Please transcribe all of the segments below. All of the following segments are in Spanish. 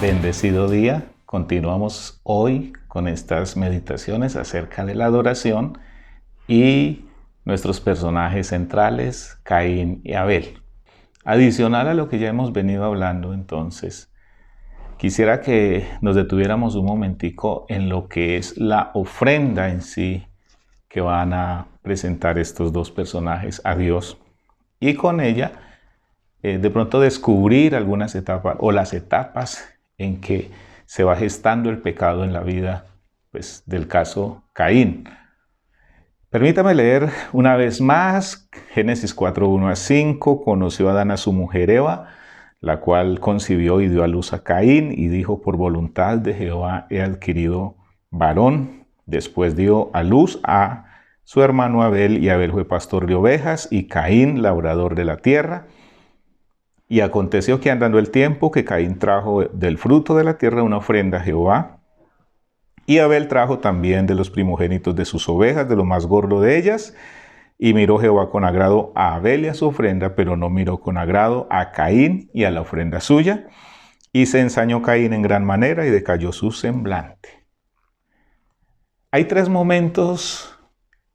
Bendecido día. Continuamos hoy con estas meditaciones acerca de la adoración y nuestros personajes centrales, Caín y Abel. Adicional a lo que ya hemos venido hablando, entonces, quisiera que nos detuviéramos un momentico en lo que es la ofrenda en sí que van a presentar estos dos personajes a Dios, y con ella de pronto descubrir algunas etapas o las etapas en que se va gestando el pecado en la vida, pues, del caso Caín. Permítame leer una vez más Génesis 4:1-5. Conoció Adán a su mujer Eva, la cual concibió y dio a luz a Caín, y dijo: por voluntad de Jehová he adquirido varón. Después dio a luz a su hermano Abel, y Abel fue pastor de ovejas, y Caín labrador de la tierra. Y aconteció que andando el tiempo, que Caín trajo del fruto de la tierra una ofrenda a Jehová, y Abel trajo también de los primogénitos de sus ovejas, de lo más gordo de ellas. Y miró Jehová con agrado a Abel y a su ofrenda, pero no miró con agrado a Caín y a la ofrenda suya. Y se ensañó Caín en gran manera, y decayó su semblante. Hay tres momentos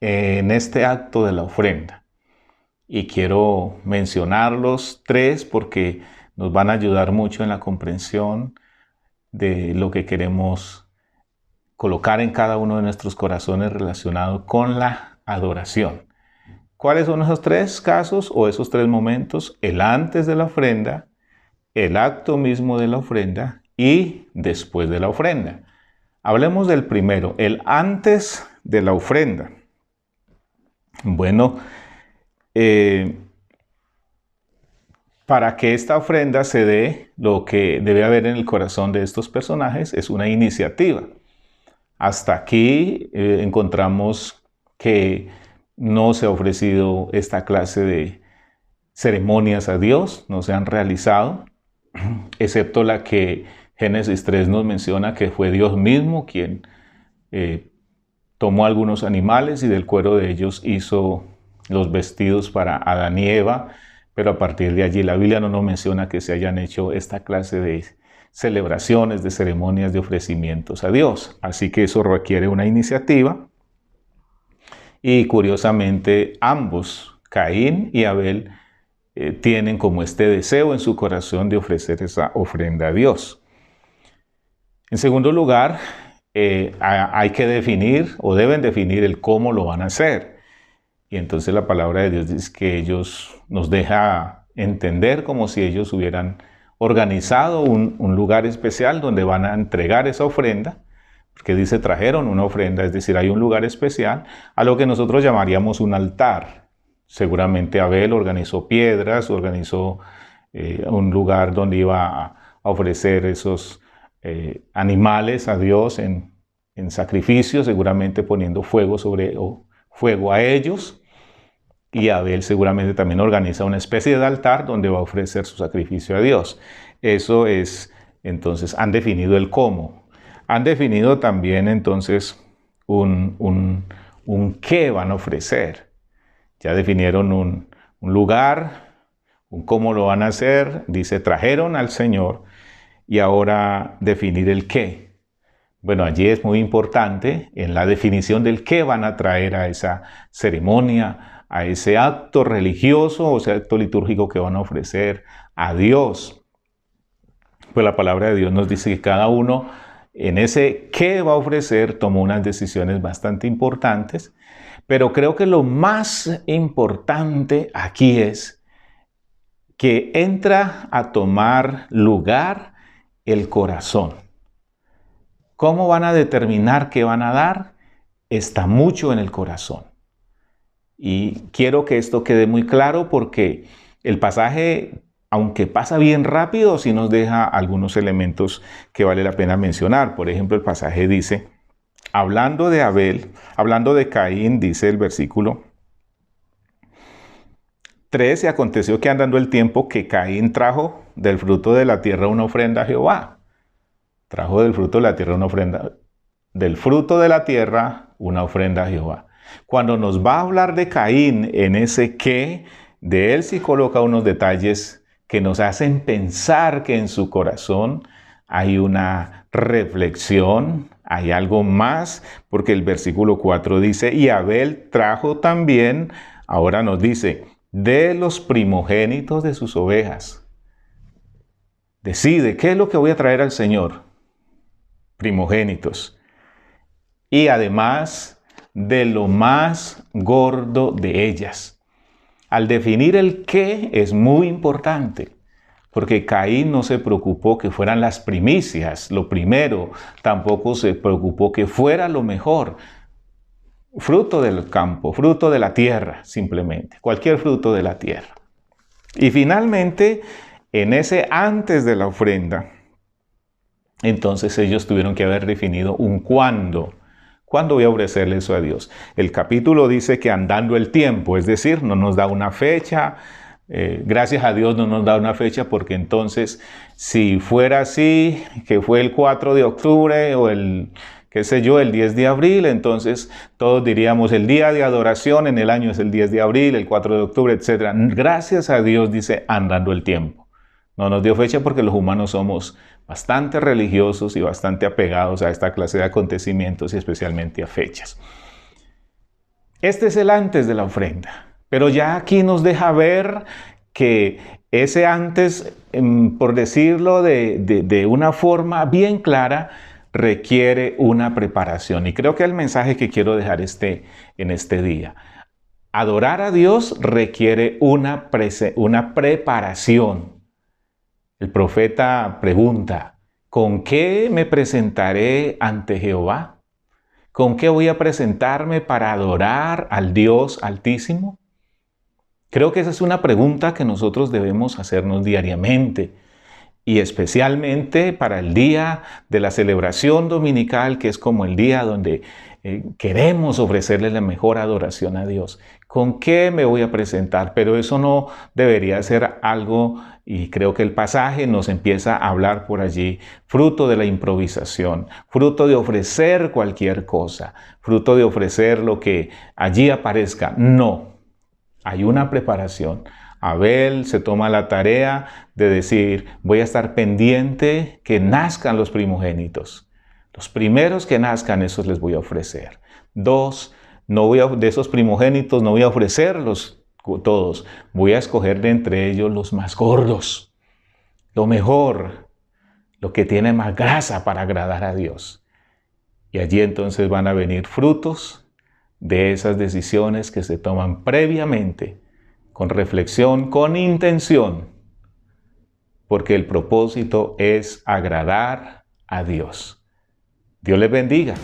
en este acto de la ofrenda, y quiero mencionarlos tres porque nos van a ayudar mucho en la comprensión de lo que queremos colocar en cada uno de nuestros corazones relacionado con la adoración. ¿Cuáles son esos tres casos o esos tres momentos? El antes de la ofrenda, el acto mismo de la ofrenda y después de la ofrenda. Hablemos del primero, el antes de la ofrenda. Bueno, para que esta ofrenda se dé, lo que debe haber en el corazón de estos personajes es una iniciativa. Hasta aquí encontramos que no se ha ofrecido esta clase de ceremonias a Dios, no se han realizado, excepto la que Génesis 3 nos menciona, que fue Dios mismo quien tomó algunos animales y del cuero de ellos hizo los vestidos para Adán y Eva, pero a partir de allí la Biblia no nos menciona que se hayan hecho esta clase de celebraciones, de ceremonias, de ofrecimientos a Dios. Así que eso requiere una iniciativa, y curiosamente ambos, Caín y Abel, tienen como este deseo en su corazón de ofrecer esa ofrenda a Dios. En segundo lugar, hay que definir o deben definir el cómo lo van a hacer. Y entonces la palabra de Dios dice que nos deja entender como si ellos hubieran organizado un lugar especial donde van a entregar esa ofrenda, porque dice trajeron una ofrenda, es decir, hay un lugar especial a lo que nosotros llamaríamos un altar. Seguramente Abel organizó piedras, organizó un lugar donde iba a ofrecer esos animales a Dios en sacrificio, seguramente poniendo fuego a ellos. Y Abel seguramente también organiza una especie de altar donde va a ofrecer su sacrificio a Dios. Eso es, entonces, han definido el cómo. Han definido también, entonces, un qué van a ofrecer. Ya definieron un lugar, un cómo lo van a hacer. Dice, trajeron al Señor, y ahora definir el qué. Bueno, allí es muy importante en la definición del qué van a traer a esa ceremonia, a ese acto religioso o ese acto litúrgico que van a ofrecer a Dios. Pues la palabra de Dios nos dice que cada uno en ese qué va a ofrecer tomó unas decisiones bastante importantes, pero creo que lo más importante aquí es que entra a tomar lugar el corazón. ¿Cómo van a determinar qué van a dar? Está mucho en el corazón. Y quiero que esto quede muy claro porque el pasaje, aunque pasa bien rápido, sí nos deja algunos elementos que vale la pena mencionar. Por ejemplo, el pasaje dice, hablando de Caín, dice el versículo 3, y aconteció que andando el tiempo que Caín trajo del fruto de la tierra una ofrenda a Jehová. Trajo del fruto de la tierra una ofrenda. Del fruto de la tierra una ofrenda a Jehová. Cuando nos va a hablar de Caín en ese qué, de él sí coloca unos detalles que nos hacen pensar que en su corazón hay una reflexión, hay algo más, porque el versículo 4 dice, y Abel trajo también, ahora nos dice, de los primogénitos de sus ovejas. Decide, ¿qué es lo que voy a traer al Señor? Primogénitos. Y además de lo más gordo de ellas. Al definir el qué es muy importante, porque Caín no se preocupó que fueran las primicias, lo primero, tampoco se preocupó que fuera lo mejor. Fruto del campo, fruto de la tierra, simplemente, cualquier fruto de la tierra. Y finalmente, en ese antes de la ofrenda, entonces ellos tuvieron que haber definido un cuándo. ¿Cuándo voy a ofrecerle eso a Dios? El capítulo dice que andando el tiempo, es decir, no nos da una fecha. Gracias a Dios no nos da una fecha, porque entonces si fuera así, que fue el 4 de octubre o el 10 de abril, entonces todos diríamos el día de adoración en el año es el 10 de abril, el 4 de octubre, etc. Gracias a Dios dice andando el tiempo. No nos dio fecha porque los humanos somos bastante religiosos y bastante apegados a esta clase de acontecimientos y especialmente a fechas. Este es el antes de la ofrenda, pero ya aquí nos deja ver que ese antes, por decirlo de una forma bien clara, requiere una preparación. Y creo que el mensaje que quiero dejar en este día. Adorar a Dios requiere una preparación. El profeta pregunta, ¿con qué me presentaré ante Jehová? ¿Con qué voy a presentarme para adorar al Dios Altísimo? Creo que esa es una pregunta que nosotros debemos hacernos diariamente, y especialmente para el día de la celebración dominical, que es como el día donde queremos ofrecerle la mejor adoración a Dios. ¿Con qué me voy a presentar? Pero eso no debería ser algo, y creo que el pasaje nos empieza a hablar por allí, fruto de la improvisación, fruto de ofrecer cualquier cosa, fruto de ofrecer lo que allí aparezca. No, hay una preparación. Abel se toma la tarea de decir, voy a estar pendiente que nazcan los primogénitos. Los primeros que nazcan, esos les voy a ofrecer. 2, de esos primogénitos no voy a ofrecerlos todos. Voy a escoger de entre ellos los más gordos, lo mejor, lo que tiene más grasa para agradar a Dios. Y allí entonces van a venir frutos de esas decisiones que se toman previamente, con reflexión, con intención, porque el propósito es agradar a Dios. Dios les bendiga.